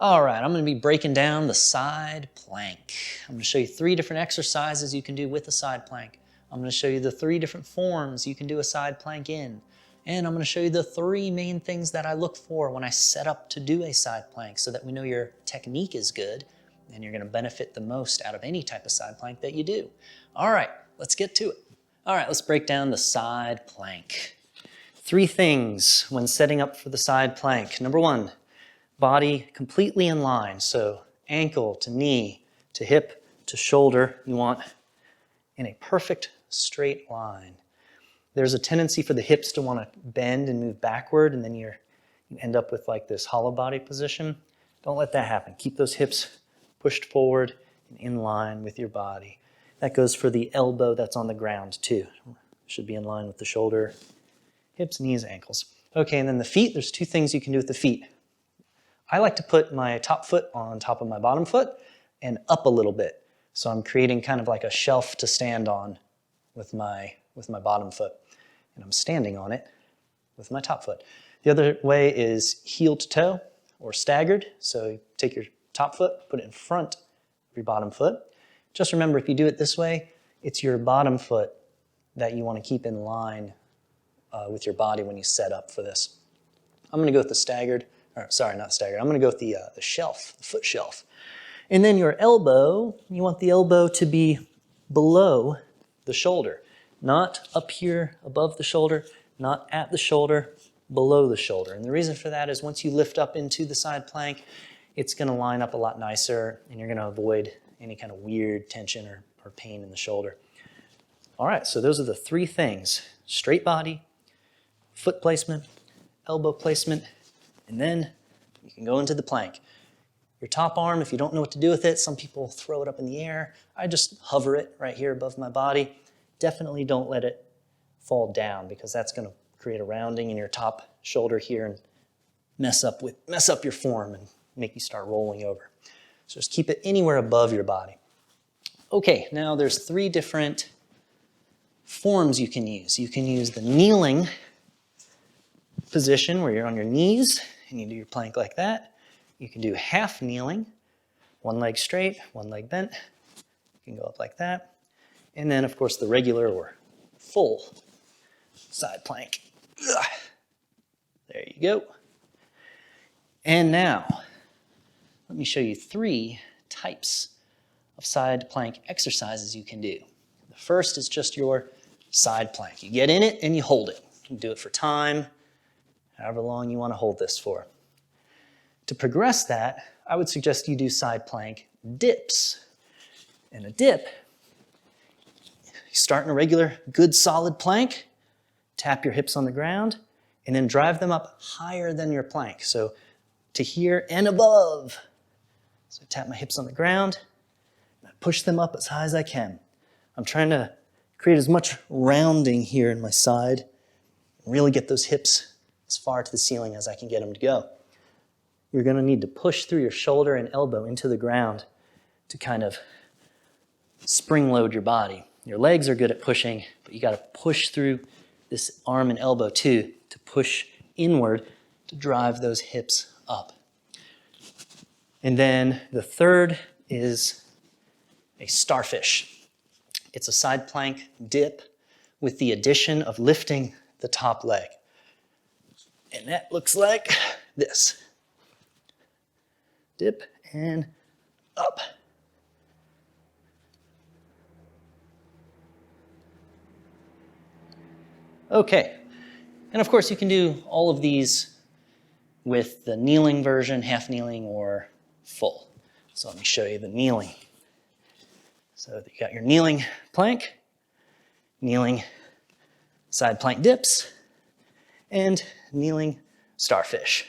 All right, I'm going to be breaking down the side plank. I'm going to show you 3 different exercises you can do with a side plank. I'm going to show you the 3 different forms you can do a side plank in. And I'm going to show you the 3 main things that I look for when I set up to do a side plank so that we know your technique is good and you're going to benefit the most out of any type of side plank that you do. All right, let's get to it. All right, let's break down the side plank. 3 things when setting up for the side plank. Number 1, body completely in line. So ankle to knee to hip to shoulder, you want in a perfect straight line. There's a tendency for the hips to want to bend and move backward, and then you end up with like this hollow body position. Don't let that happen. Keep those hips pushed forward and in line with your body. That goes for the elbow that's on the ground too. Should be in line with the shoulder, hips, knees, ankles. Okay, and then the feet, there's 2 things you can do with the feet. I like to put my top foot on top of my bottom foot and up a little bit. So I'm creating kind of like a shelf to stand on with my bottom foot. And I'm standing on it with my top foot. The other way is heel to toe or staggered. So you take your top foot, put it in front of your bottom foot. Just remember, if you do it this way, it's your bottom foot that you want to keep in line with your body when you set up for this. I'm going to go with the staggered. Or, sorry, not staggered. I'm going to go with the shelf, the foot shelf. And then your elbow, you want the elbow to be below the shoulder. Not up here above the shoulder, not at the shoulder, below the shoulder. And the reason for that is once you lift up into the side plank, it's going to line up a lot nicer and you're going to avoid any kind of weird tension or pain in the shoulder. All right, so those are the 3 things. Straight body, foot placement, elbow placement, and then you can go into the plank. Your top arm, if you don't know what to do with it, some people throw it up in the air. I just hover it right here above my body. Definitely don't let it fall down because that's going to create a rounding in your top shoulder here and mess up your form and make you start rolling over. So just keep it anywhere above your body. Okay, now there's 3 different forms you can use. You can use the kneeling position where you're on your knees and you do your plank like that. You can do half kneeling, 1 leg straight, 1 leg bent. You can go up like that. And then, of course, the regular or full side plank. There you go. And now, let me show you 3 types of side plank exercises you can do. The first is just your side plank. You get in it and you hold it. You can do it for time, however long you want to hold this for. To progress that, I would suggest you do side plank dips. And a dip, you start in a regular, good, solid plank, tap your hips on the ground, and then drive them up higher than your plank. So to here and above. So I tap my hips on the ground, and I push them up as high as I can. I'm trying to create as much rounding here in my side, and really get those hips as far to the ceiling as I can get them to go. You're going to need to push through your shoulder and elbow into the ground to kind of spring load your body. Your legs are good at pushing, but you got to push through this arm and elbow too to push inward to drive those hips up. And then the third is a starfish. It's a side plank dip with the addition of lifting the top leg. And that looks like this. Dip and up. Okay, and of course you can do all of these with the kneeling version, half kneeling or full. So let me show you the kneeling. So you got your kneeling plank, kneeling side plank dips, and kneeling starfish.